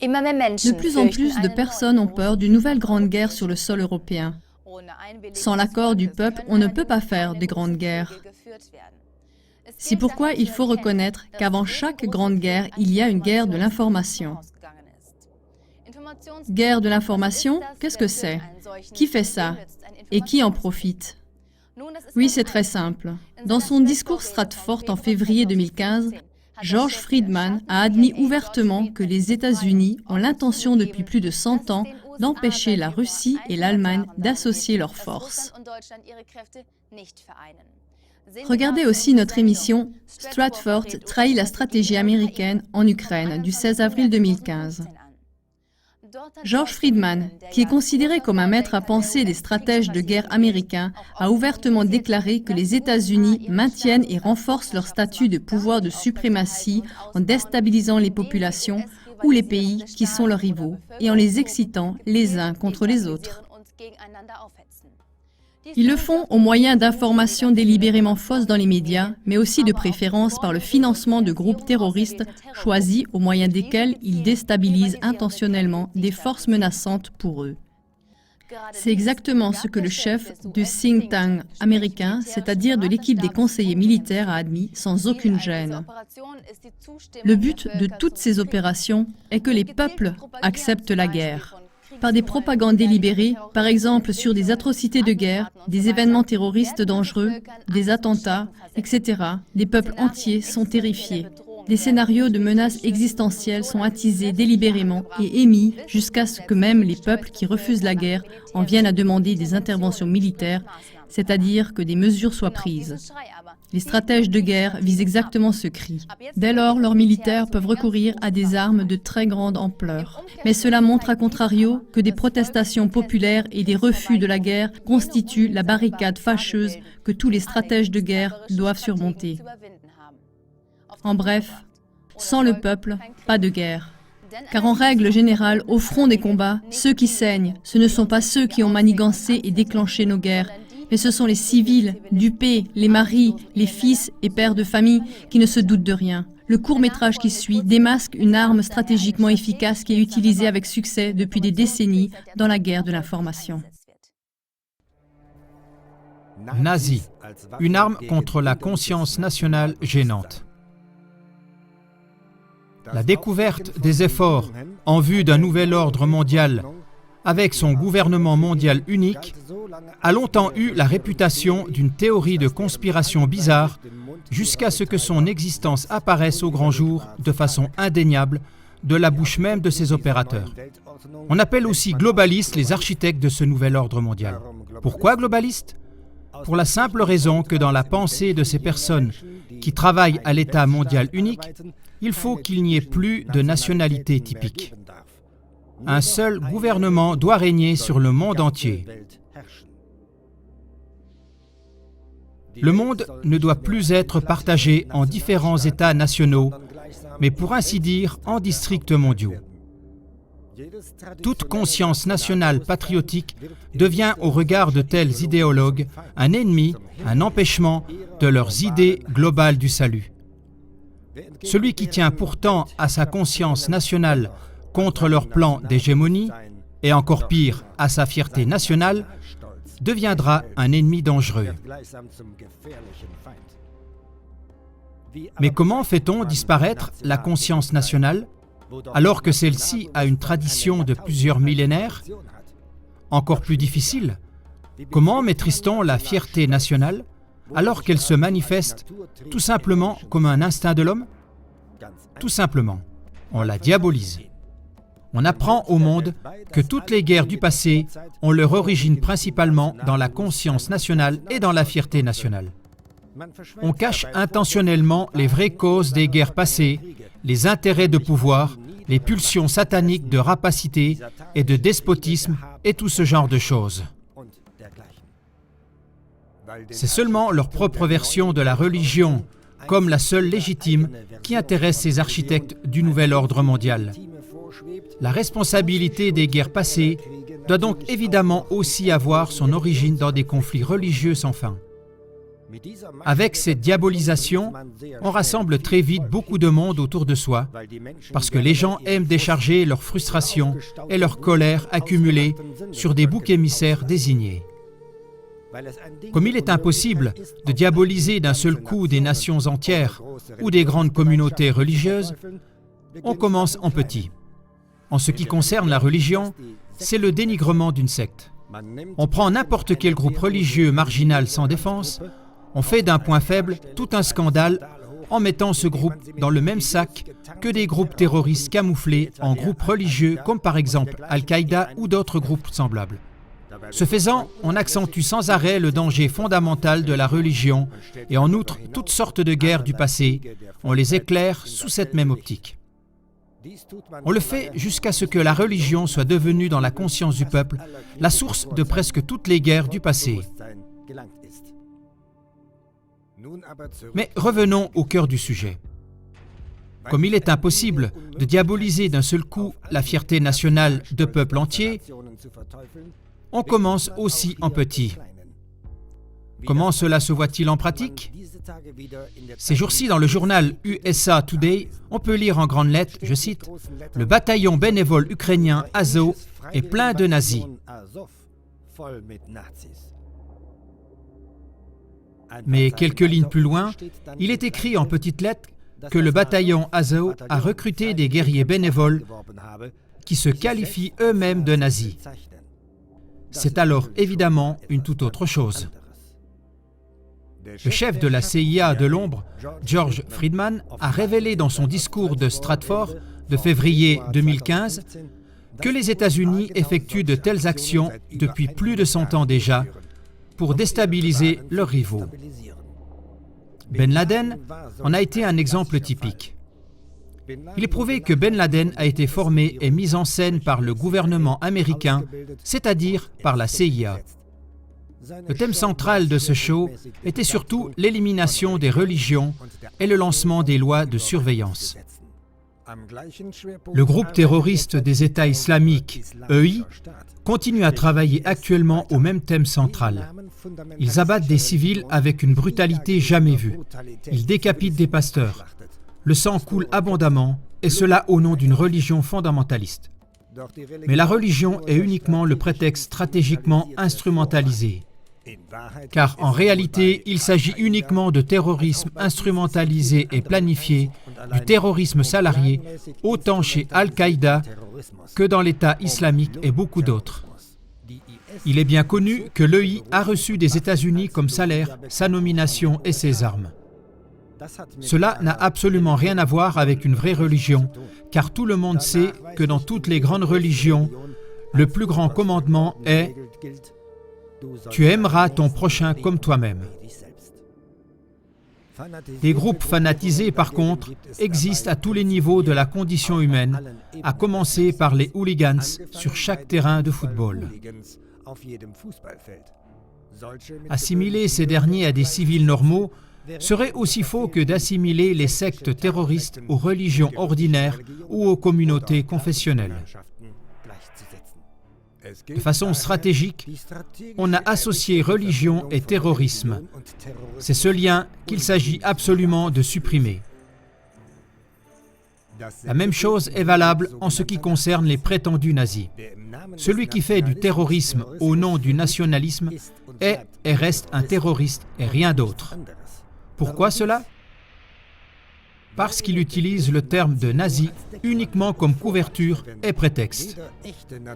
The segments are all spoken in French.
De plus en plus de personnes ont peur d'une nouvelle grande guerre sur le sol européen. Sans l'accord du peuple, on ne peut pas faire de grandes guerres. C'est pourquoi il faut reconnaître qu'avant chaque grande guerre, il y a une guerre de l'information. Guerre de l'information, qu'est-ce que c'est? Qui fait ça? Et qui en profite? Oui, c'est très simple. Dans son discours Stratford en février 2015, George Friedman a admis ouvertement que les États-Unis ont l'intention depuis plus de 100 ans d'empêcher la Russie et l'Allemagne d'associer leurs forces. Regardez aussi notre émission « Stratford trahit la stratégie américaine en Ukraine » du 16 avril 2015. George Friedman, qui est considéré comme un maître à penser des stratèges de guerre américains, a ouvertement déclaré que les États-Unis maintiennent et renforcent leur statut de pouvoir de suprématie en déstabilisant les populations ou les pays qui sont leurs rivaux et en les excitant les uns contre les autres. Ils le font au moyen d'informations délibérément fausses dans les médias, mais aussi de préférence par le financement de groupes terroristes choisis au moyen desquels ils déstabilisent intentionnellement des forces menaçantes pour eux. C'est exactement ce que le chef du think tank américain, c'est-à-dire de l'équipe des conseillers militaires, a admis sans aucune gêne. Le but de toutes ces opérations est que les peuples acceptent la guerre. Par des propagandes délibérées, par exemple sur des atrocités de guerre, des événements terroristes dangereux, des attentats, etc., des peuples entiers sont terrifiés. Des scénarios de menaces existentielles sont attisés délibérément et émis jusqu'à ce que même les peuples qui refusent la guerre en viennent à demander des interventions militaires, c'est-à-dire que des mesures soient prises. Les stratèges de guerre visent exactement ce cri. Dès lors, leurs militaires peuvent recourir à des armes de très grande ampleur. Mais cela montre à contrario que des protestations populaires et des refus de la guerre constituent la barricade fâcheuse que tous les stratèges de guerre doivent surmonter. En bref, sans le peuple, pas de guerre. Car en règle générale, au front des combats, ceux qui saignent, ce ne sont pas ceux qui ont manigancé et déclenché nos guerres, mais ce sont les civils, dupés, les maris, les fils et pères de famille qui ne se doutent de rien. Le court-métrage qui suit démasque une arme stratégiquement efficace qui est utilisée avec succès depuis des décennies dans la guerre de l'information. Nazi, une arme contre la conscience nationale gênante. La découverte des efforts en vue d'un nouvel ordre mondial avec son gouvernement mondial unique, a longtemps eu la réputation d'une théorie de conspiration bizarre jusqu'à ce que son existence apparaisse au grand jour de façon indéniable de la bouche même de ses opérateurs. On appelle aussi globalistes les architectes de ce nouvel ordre mondial. Pourquoi globalistes? Pour la simple raison que dans la pensée de ces personnes qui travaillent à l'État mondial unique, il faut qu'il n'y ait plus de nationalité typique. Un seul gouvernement doit régner sur le monde entier. Le monde ne doit plus être partagé en différents États nationaux, mais pour ainsi dire en districts mondiaux. Toute conscience nationale patriotique devient au regard de tels idéologues un ennemi, un empêchement de leurs idées globales du salut. Celui qui tient pourtant à sa conscience nationale contre leur plan d'hégémonie, et encore pire, à sa fierté nationale, deviendra un ennemi dangereux. Mais comment fait-on disparaître la conscience nationale alors que celle-ci a une tradition de plusieurs millénaires? Encore plus difficile, comment maîtrise-t-on la fierté nationale alors qu'elle se manifeste tout simplement comme un instinct de l'homme? Tout simplement, on la diabolise. On apprend au monde que toutes les guerres du passé ont leur origine principalement dans la conscience nationale et dans la fierté nationale. On cache intentionnellement les vraies causes des guerres passées, les intérêts de pouvoir, les pulsions sataniques de rapacité et de despotisme et tout ce genre de choses. C'est seulement leur propre version de la religion, comme la seule légitime, qui intéresse ces architectes du nouvel ordre mondial. La responsabilité des guerres passées doit donc évidemment aussi avoir son origine dans des conflits religieux sans fin. Avec cette diabolisation, on rassemble très vite beaucoup de monde autour de soi, parce que les gens aiment décharger leur frustration et leur colère accumulées sur des boucs émissaires désignés. Comme il est impossible de diaboliser d'un seul coup des nations entières ou des grandes communautés religieuses, on commence en petit. En ce qui concerne la religion, c'est le dénigrement d'une secte. On prend n'importe quel groupe religieux marginal sans défense, on fait d'un point faible tout un scandale en mettant ce groupe dans le même sac que des groupes terroristes camouflés en groupes religieux comme par exemple Al-Qaïda ou d'autres groupes semblables. Ce faisant, on accentue sans arrêt le danger fondamental de la religion et en outre toutes sortes de guerres du passé, on les éclaire sous cette même optique. On le fait jusqu'à ce que la religion soit devenue dans la conscience du peuple la source de presque toutes les guerres du passé. Mais revenons au cœur du sujet. Comme il est impossible de diaboliser d'un seul coup la fierté nationale de peuples entiers, on commence aussi en petit. Comment cela se voit-il en pratique? Ces jours-ci, dans le journal USA Today, on peut lire en grandes lettres, je cite, « Le bataillon bénévole ukrainien Azov est plein de nazis ». Mais quelques lignes plus loin, il est écrit en petites lettres que le bataillon Azov a recruté des guerriers bénévoles qui se qualifient eux-mêmes de nazis. C'est alors évidemment une toute autre chose. Le chef de la CIA de l'ombre, George Friedman, a révélé dans son discours de Stratford de février 2015 que les États-Unis effectuent de telles actions depuis plus de 100 ans déjà pour déstabiliser leurs rivaux. Ben Laden en a été un exemple typique. Il est prouvé que Ben Laden a été formé et mis en scène par le gouvernement américain, c'est-à-dire par la CIA. Le thème central de ce show était surtout l'élimination des religions et le lancement des lois de surveillance. Le groupe terroriste des États islamiques, EI, continue à travailler actuellement au même thème central. Ils abattent des civils avec une brutalité jamais vue. Ils décapitent des pasteurs. Le sang coule abondamment, et cela au nom d'une religion fondamentaliste. Mais la religion est uniquement le prétexte stratégiquement instrumentalisé. Car en réalité, il s'agit uniquement de terrorisme instrumentalisé et planifié, du terrorisme salarié, autant chez Al-Qaïda que dans l'État islamique et beaucoup d'autres. Il est bien connu que l'EI a reçu des États-Unis comme salaire sa nomination et ses armes. Cela n'a absolument rien à voir avec une vraie religion, car tout le monde sait que dans toutes les grandes religions, le plus grand commandement est « Tu aimeras ton prochain comme toi-même ». Des groupes fanatisés, par contre, existent à tous les niveaux de la condition humaine, à commencer par les hooligans sur chaque terrain de football. Assimiler ces derniers à des civils normaux serait aussi faux que d'assimiler les sectes terroristes aux religions ordinaires ou aux communautés confessionnelles. De façon stratégique, on a associé religion et terrorisme. C'est ce lien qu'il s'agit absolument de supprimer. La même chose est valable en ce qui concerne les prétendus nazis. Celui qui fait du terrorisme au nom du nationalisme est et reste un terroriste et rien d'autre. Pourquoi cela? Parce qu'il utilise le terme de nazi uniquement comme couverture et prétexte.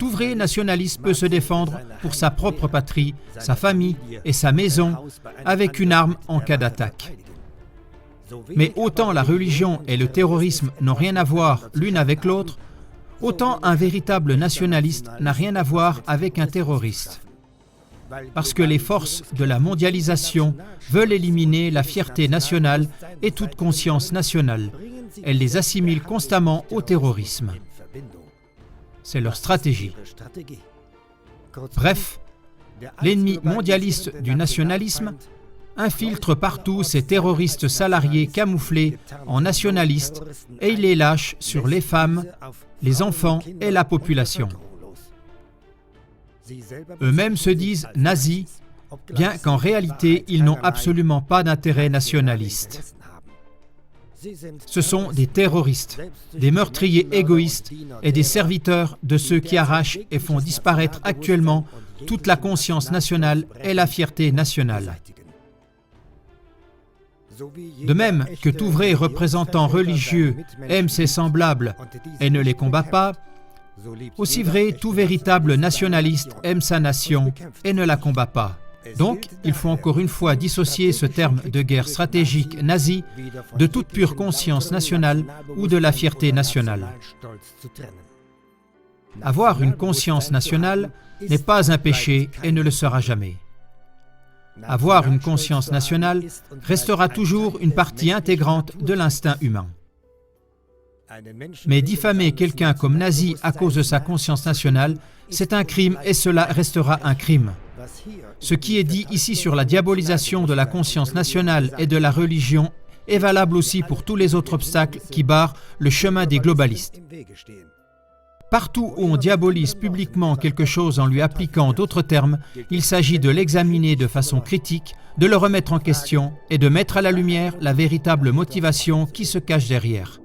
Tout vrai nationaliste peut se défendre pour sa propre patrie, sa famille et sa maison avec une arme en cas d'attaque. Mais autant la religion et le terrorisme n'ont rien à voir l'une avec l'autre, autant un véritable nationaliste n'a rien à voir avec un terroriste. Parce que les forces de la mondialisation veulent éliminer la fierté nationale et toute conscience nationale. Elles les assimilent constamment au terrorisme. C'est leur stratégie. Bref, l'ennemi mondialiste du nationalisme infiltre partout ces terroristes salariés camouflés en nationalistes et il les lâche sur les femmes, les enfants et la population. Eux-mêmes se disent nazis bien qu'en réalité, ils n'ont absolument pas d'intérêt nationaliste. Ce sont des terroristes, des meurtriers égoïstes et des serviteurs de ceux qui arrachent et font disparaître actuellement toute la conscience nationale et la fierté nationale. De même que tout vrai représentant religieux aime ses semblables et ne les combat pas, aussi vrai tout véritable nationaliste aime sa nation et ne la combat pas. Donc, il faut encore une fois dissocier ce terme de guerre stratégique nazie de toute pure conscience nationale ou de la fierté nationale. Avoir une conscience nationale n'est pas un péché et ne le sera jamais. Avoir une conscience nationale restera toujours une partie intégrante de l'instinct humain. Mais diffamer quelqu'un comme nazi à cause de sa conscience nationale, c'est un crime et cela restera un crime. Ce qui est dit ici sur la diabolisation de la conscience nationale et de la religion est valable aussi pour tous les autres obstacles qui barrent le chemin des globalistes. Partout où on diabolise publiquement quelque chose en lui appliquant d'autres termes, il s'agit de l'examiner de façon critique, de le remettre en question et de mettre à la lumière la véritable motivation qui se cache derrière.